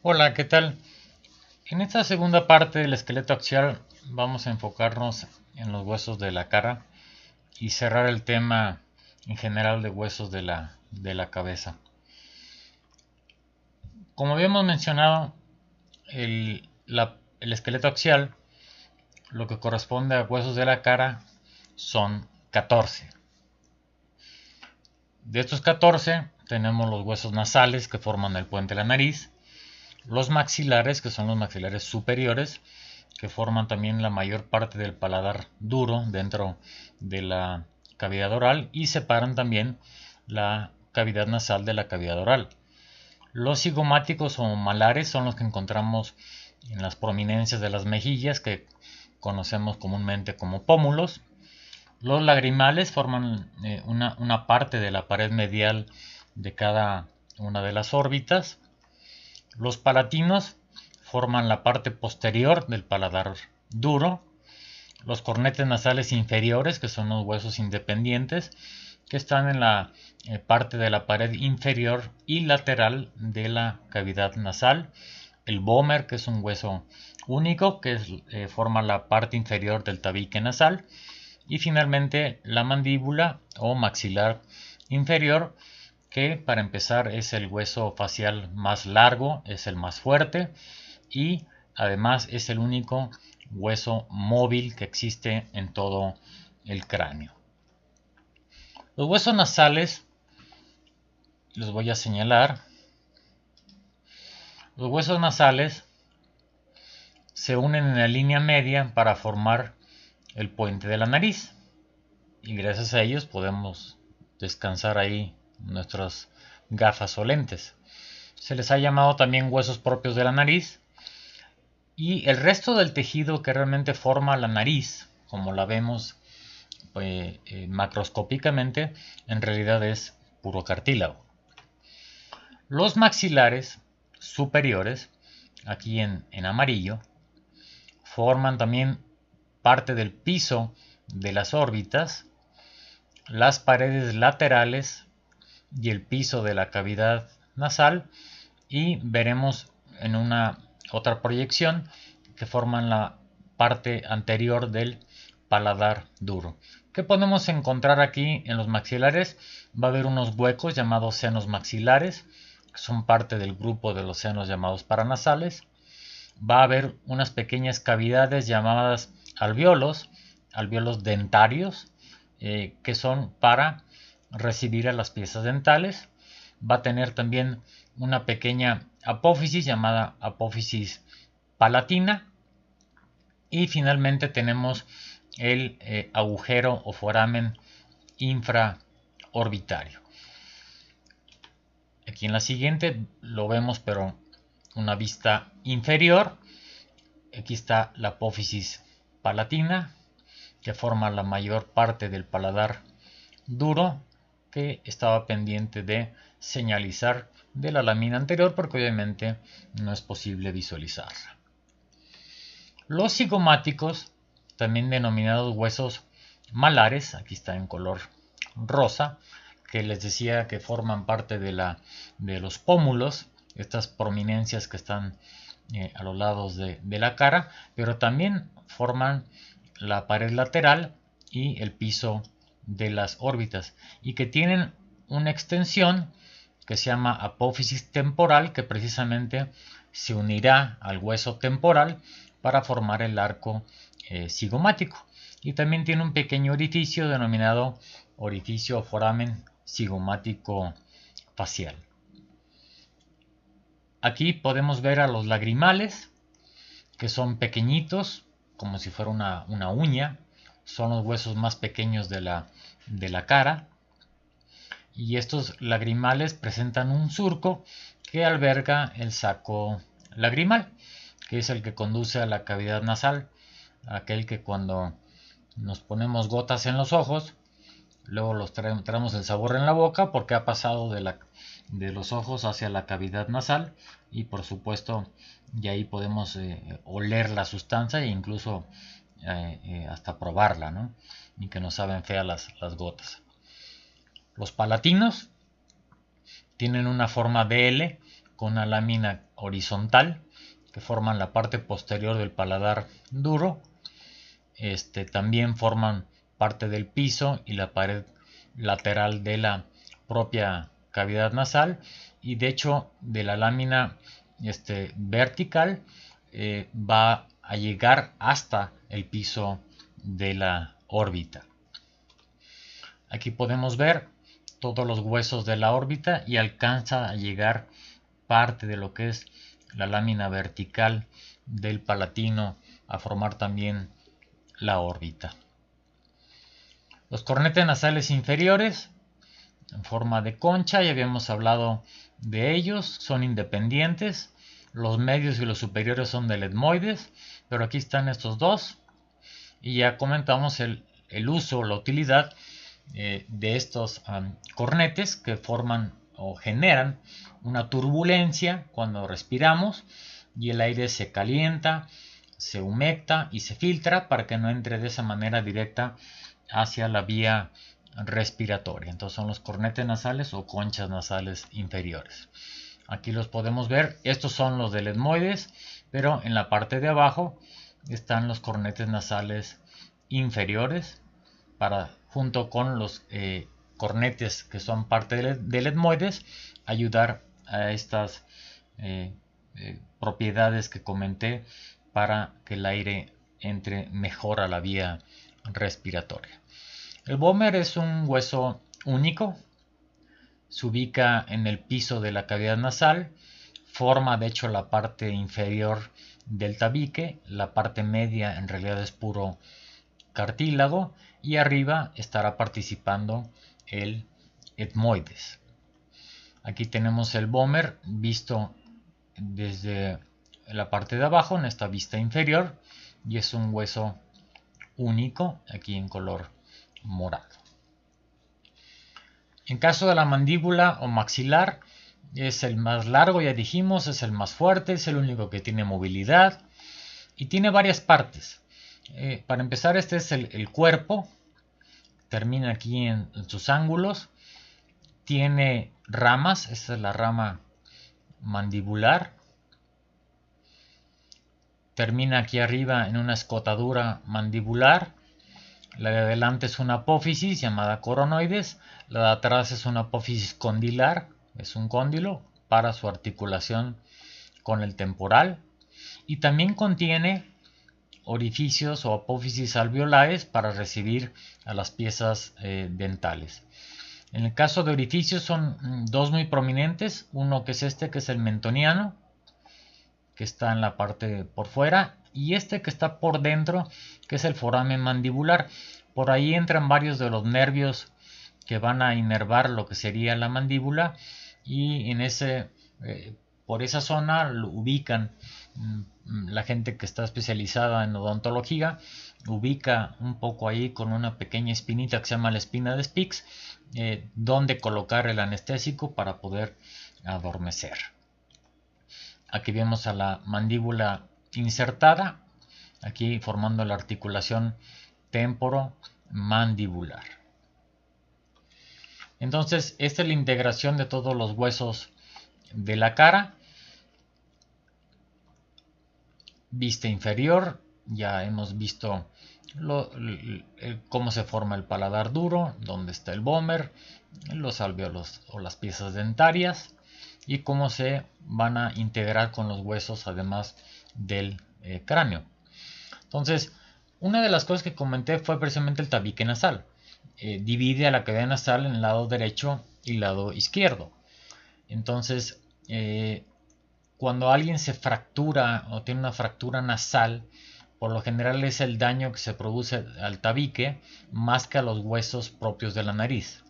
Hola, ¿qué tal? En esta segunda parte del esqueleto axial vamos a enfocarnos en los huesos de la cara y cerrar el tema en general de huesos de la cabeza. Como habíamos mencionado, el esqueleto axial, lo que corresponde a huesos de la cara, son 14. De estos 14 tenemos los huesos nasales que forman el puente de la nariz, los maxilares, que son los maxilares superiores, que forman también la mayor parte del paladar duro dentro de la cavidad oral y separan también la cavidad nasal de la cavidad oral. Los cigomáticos o malares son los que encontramos en las prominencias de las mejillas, que conocemos comúnmente como pómulos. Los lagrimales forman una parte de la pared medial de cada una de las órbitas. Los palatinos forman la parte posterior del paladar duro. Los cornetes nasales inferiores, que son los huesos independientes, que están en la parte de la pared inferior y lateral de la cavidad nasal. El vómer, que es un hueso único, que forma la parte inferior del tabique nasal. Y finalmente la mandíbula o maxilar inferior, que para empezar es el hueso facial más largo, es el más fuerte y además es el único hueso móvil que existe en todo el cráneo. Los huesos nasales los voy a señalar. Los huesos nasales se unen en la línea media para formar el puente de la nariz y gracias a ellos podemos descansar ahí nuestras gafas o lentes. Se les ha llamado también huesos propios de la nariz. Y el resto del tejido que realmente forma la nariz, como la vemos macroscópicamente, en realidad es puro cartílago. Los maxilares superiores, aquí en amarillo, forman también parte del piso de las órbitas, las paredes laterales y el piso de la cavidad nasal, y veremos en una otra proyección que forman la parte anterior del paladar duro. ¿Qué podemos encontrar aquí en los maxilares? Va a haber unos huecos llamados senos maxilares, que son parte del grupo de los senos llamados paranasales. Va a haber unas pequeñas cavidades llamadas alvéolos, alvéolos dentarios, que son para recibir a las piezas dentales. Va a tener también una pequeña apófisis llamada apófisis palatina. Y finalmente tenemos el agujero o foramen infraorbitario. Aquí en la siguiente lo vemos, pero una vista inferior. Aquí está la apófisis palatina, que forma la mayor parte del paladar duro, que estaba pendiente de señalizar de la lámina anterior porque obviamente no es posible visualizarla. Los cigomáticos, también denominados huesos malares, aquí está en color rosa, que les decía que forman parte de los pómulos, estas prominencias que están a los lados de la cara, pero también forman la pared lateral y el piso de las órbitas, y que tienen una extensión que se llama apófisis temporal, que precisamente se unirá al hueso temporal para formar el arco cigomático. Y también tiene un pequeño orificio denominado orificio o foramen cigomático facial. Aquí podemos ver a los lagrimales, que son pequeñitos, como si fuera una uña. Son los huesos más pequeños de la cara. Y estos lagrimales presentan un surco que alberga el saco lagrimal, que es el que conduce a la cavidad nasal, aquel que cuando nos ponemos gotas en los ojos, luego los traemos el sabor en la boca porque ha pasado de los ojos hacia la cavidad nasal, y por supuesto y ahí podemos oler la sustancia e incluso hasta probarla, ¿no? Y que nos saben feas las gotas. Los palatinos tienen una forma de L con una lámina horizontal que forman la parte posterior del paladar duro. También forman parte del piso y la pared lateral de la propia cavidad nasal, y de hecho de la lámina vertical va a llegar hasta el piso de la órbita. Aquí podemos ver todos los huesos de la órbita y alcanza a llegar parte de lo que es la lámina vertical del palatino a formar también la órbita. Los cornetes nasales inferiores en forma de concha, ya habíamos hablado de ellos, son independientes. Los medios y los superiores son del etmoides, pero aquí están estos dos. Y ya comentamos el uso, la utilidad de estos cornetes que forman o generan una turbulencia cuando respiramos y el aire se calienta, se humecta y se filtra para que no entre de esa manera directa hacia la vía respiratoria. Entonces son los cornetes nasales o conchas nasales inferiores. Aquí los podemos ver. Estos son los del etmoides, pero en la parte de abajo están los cornetes nasales inferiores junto con los cornetes que son parte del etmoides, ayudar a estas propiedades que comenté para que el aire entre mejor a la vía respiratoria. El vómer es un hueso único, se ubica en el piso de la cavidad nasal, forma de hecho la parte inferior del tabique, la parte media en realidad es puro cartílago y arriba estará participando el etmoides. Aquí tenemos el vómer visto desde la parte de abajo en esta vista inferior y es un hueso único aquí en color morado. En caso de la mandíbula o maxilar, es el más largo, ya dijimos, es el más fuerte, es el único que tiene movilidad y tiene varias partes. Para empezar, este es el cuerpo, termina aquí en sus ángulos, tiene ramas, esta es la rama mandibular, termina aquí arriba en una escotadura mandibular. La de adelante es una apófisis llamada coronoides, la de atrás es una apófisis condilar, es un cóndilo para su articulación con el temporal, y también contiene orificios o apófisis alveolares para recibir a las piezas dentales. En el caso de orificios son dos muy prominentes, uno que es este, que es el mentoniano, que está en la parte por fuera, y este que está por dentro, que es el foramen mandibular. Por ahí entran varios de los nervios que van a inervar lo que sería la mandíbula, y por esa zona lo ubican la gente que está especializada en odontología, ubica un poco ahí con una pequeña espinita que se llama la espina de Spix, donde colocar el anestésico para poder adormecer. Aquí vemos a la mandíbula insertada, aquí formando la articulación temporomandibular. Entonces, esta es la integración de todos los huesos de la cara. Vista inferior, ya hemos visto cómo se forma el paladar duro, dónde está el vómer, los alvéolos o las piezas dentarias, y cómo se van a integrar con los huesos además del cráneo. Entonces, una de las cosas que comenté fue precisamente el tabique nasal. Divide a la cavidad nasal en el lado derecho y lado izquierdo. Entonces, cuando alguien se fractura o tiene una fractura nasal, por lo general es el daño que se produce al tabique más que a los huesos propios de la nariz.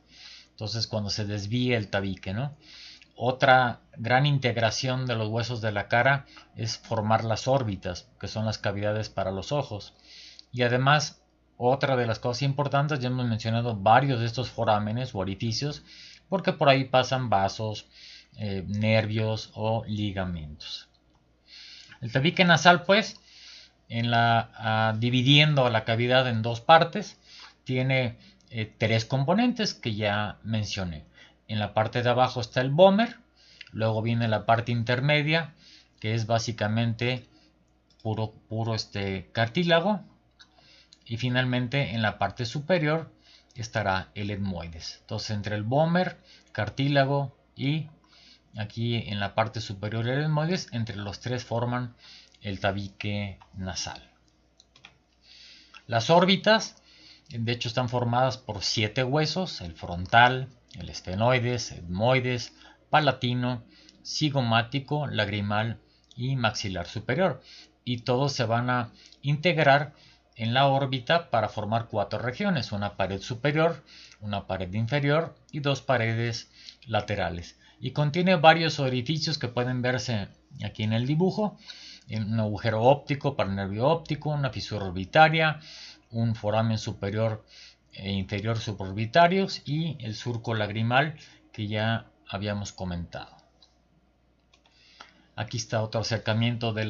Entonces, cuando se desvía el tabique, ¿no? Otra gran integración de los huesos de la cara es formar las órbitas, que son las cavidades para los ojos. Y además, otra de las cosas importantes, ya hemos mencionado varios de estos forámenes o orificios, porque por ahí pasan vasos, nervios o ligamentos. El tabique nasal, pues, dividiendo la cavidad en dos partes, tiene tres componentes que ya mencioné. En la parte de abajo está el vómer, Luego viene la parte intermedia, que es básicamente puro cartílago. Y finalmente en la parte superior estará el etmoides. Entonces entre el vómer, cartílago y aquí en la parte superior el etmoides, entre los tres forman el tabique nasal. Las órbitas, de hecho, están formadas por 7 huesos: el frontal, el esfenoides, etmoides, palatino, cigomático, lagrimal y maxilar superior. Y todos se van a integrar en la órbita para formar 4 regiones: una pared superior, una pared inferior y 2 paredes laterales. Y contiene varios orificios que pueden verse aquí en el dibujo: un agujero óptico para el nervio óptico, una fisura orbitaria, un foramen superior e inferior suborbitarios y el surco lagrimal que ya habíamos comentado. Aquí está otro acercamiento de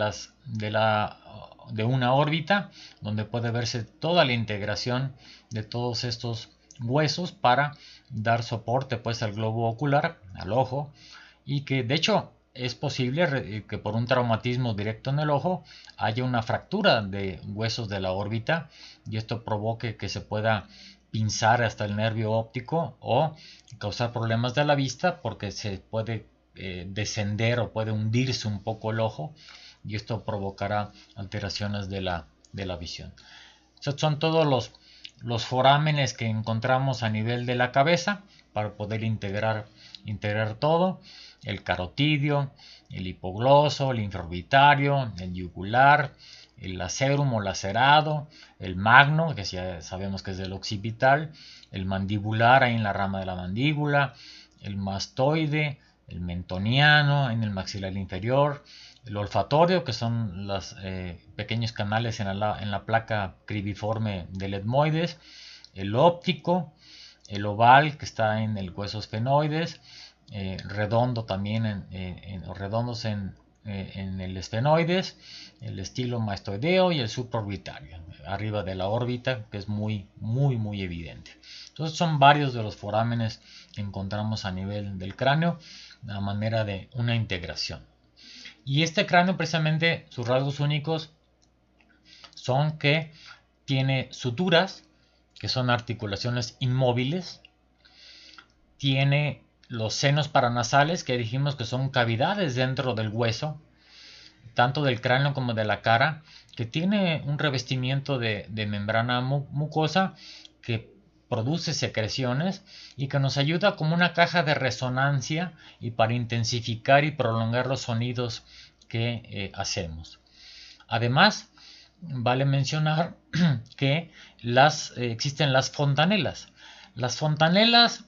una órbita, donde puede verse toda la integración de todos estos huesos para dar soporte pues al globo ocular, al ojo, y que de hecho es posible que por un traumatismo directo en el ojo haya una fractura de huesos de la órbita y esto provoque que se pueda pinzar hasta el nervio óptico o causar problemas de la vista, porque se puede descender o puede hundirse un poco el ojo y esto provocará alteraciones de la visión. Estos son todos los forámenes que encontramos a nivel de la cabeza para poder integrar todo: el carotidio, el hipogloso, el infraorbitario, el yugular, el lacerum o lacerado, el magno, que ya sabemos que es del occipital, el mandibular ahí en la rama de la mandíbula, el mastoide, el mentoniano en el maxilar inferior, el olfatorio, que son los pequeños canales en la placa cribiforme del etmoides, el óptico, el oval, que está en el hueso esfenoides, redondo también redondos en el esfenoides, el estilo mastoideo y el supraorbitario arriba de la órbita, que es muy evidente. Entonces son varios de los forámenes que encontramos a nivel del cráneo, a manera de una integración. Y este cráneo, precisamente, sus rasgos únicos son que tiene suturas, que son articulaciones inmóviles, tiene los senos paranasales, que dijimos que son cavidades dentro del hueso, tanto del cráneo como de la cara, que tiene un revestimiento de membrana mucosa que produce secreciones y que nos ayuda como una caja de resonancia y para intensificar y prolongar los sonidos que hacemos. Además, vale mencionar que existen las fontanelas. Las fontanelas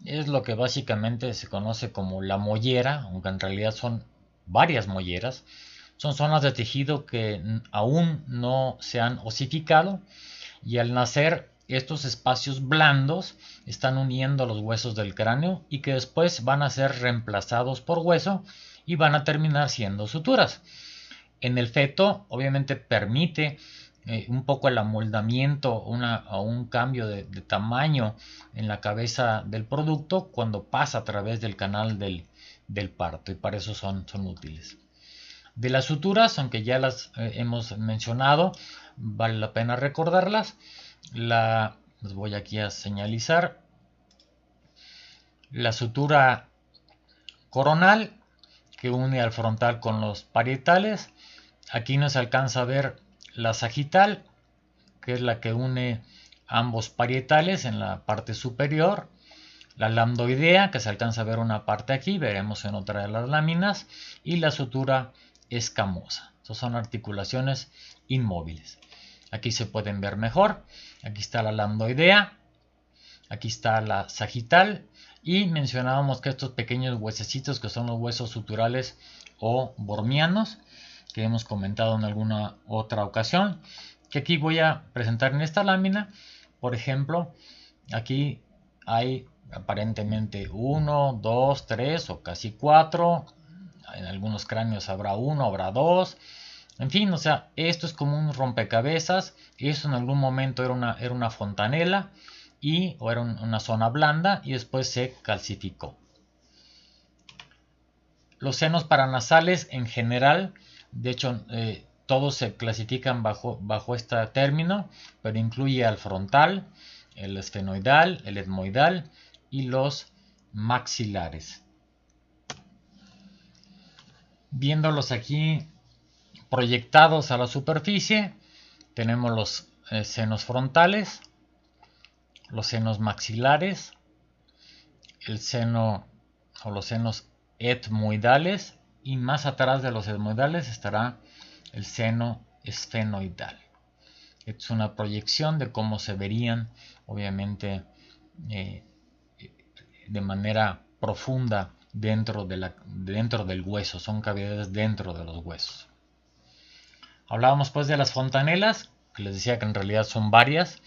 es lo que básicamente se conoce como la mollera, aunque en realidad son varias molleras. Son zonas de tejido que aún no se han osificado y al nacer estos espacios blandos están uniendo los huesos del cráneo y que después van a ser reemplazados por hueso y van a terminar siendo suturas. En el feto obviamente permite un poco el amoldamiento o un cambio de tamaño en la cabeza del producto cuando pasa a través del canal del parto, y para eso son útiles. De las suturas, aunque ya las hemos mencionado, vale la pena recordarlas. Les voy aquí a señalizar. La sutura coronal, que une al frontal con los parietales. Aquí no se alcanza a ver la sagital, que es la que une ambos parietales en la parte superior. La lambdoidea, que se alcanza a ver una parte aquí, veremos en otra de las láminas. Y la sutura escamosa. Estas son articulaciones inmóviles. Aquí se pueden ver mejor. Aquí está la lambdoidea. Aquí está la sagital. Y mencionábamos que estos pequeños huesecitos, que son los huesos suturales o bormianos, que hemos comentado en alguna otra ocasión, que aquí voy a presentar en esta lámina. Por ejemplo, aquí hay aparentemente 1, 2, 3 o casi 4. En algunos cráneos habrá 1, habrá 2. En fin, o sea, esto es como un rompecabezas. Esto en algún momento era una fontanela o era una zona blanda y después se calcificó. Los senos paranasales en general, de hecho, todos se clasifican bajo este término, pero incluye al frontal, el esfenoidal, el etmoidal y los maxilares. Viéndolos aquí proyectados a la superficie, tenemos los senos frontales, los senos maxilares, el seno o los senos etmoidales, y más atrás de los etmoidales estará el seno esfenoidal. Es una proyección de cómo se verían, obviamente, de manera profunda dentro del hueso. Son cavidades dentro de los huesos. Hablábamos pues de las fontanelas, que les decía que en realidad son varias.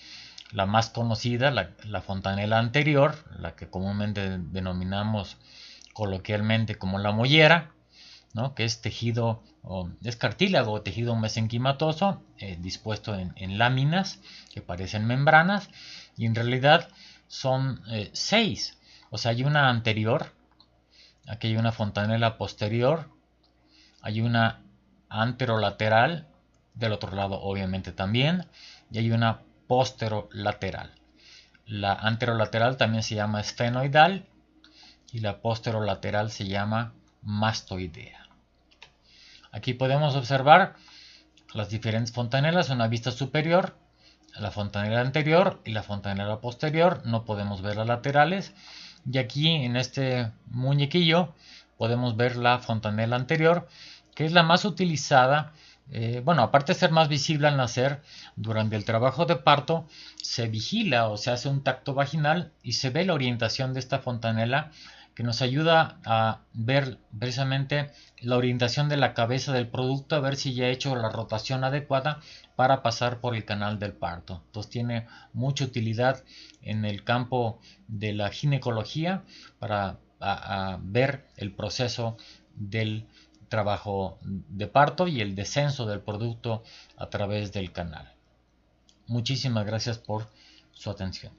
La más conocida, la fontanela anterior, la que comúnmente denominamos coloquialmente como la mollera, ¿no? Que es tejido, es cartílago o tejido mesenquimatoso, dispuesto en láminas que parecen membranas, y en realidad son 6. O sea, hay una anterior, aquí hay una fontanela posterior, hay una anterolateral, del otro lado obviamente también, y hay una posterolateral. La anterolateral también se llama esfenoidal y la posterolateral se llama mastoidea. Aquí podemos observar las diferentes fontanelas, una vista superior, la fontanela anterior y la fontanela posterior. No podemos ver las laterales. Y aquí en este muñequillo podemos ver la fontanela anterior, que es la más utilizada. Bueno, aparte de ser más visible al nacer, durante el trabajo de parto se vigila o se hace un tacto vaginal y se ve la orientación de esta fontanela, que nos ayuda a ver precisamente la orientación de la cabeza del producto, a ver si ya ha hecho la rotación adecuada para pasar por el canal del parto. Entonces tiene mucha utilidad en el campo de la ginecología para ver el proceso del trabajo de parto y el descenso del producto a través del canal. Muchísimas gracias por su atención.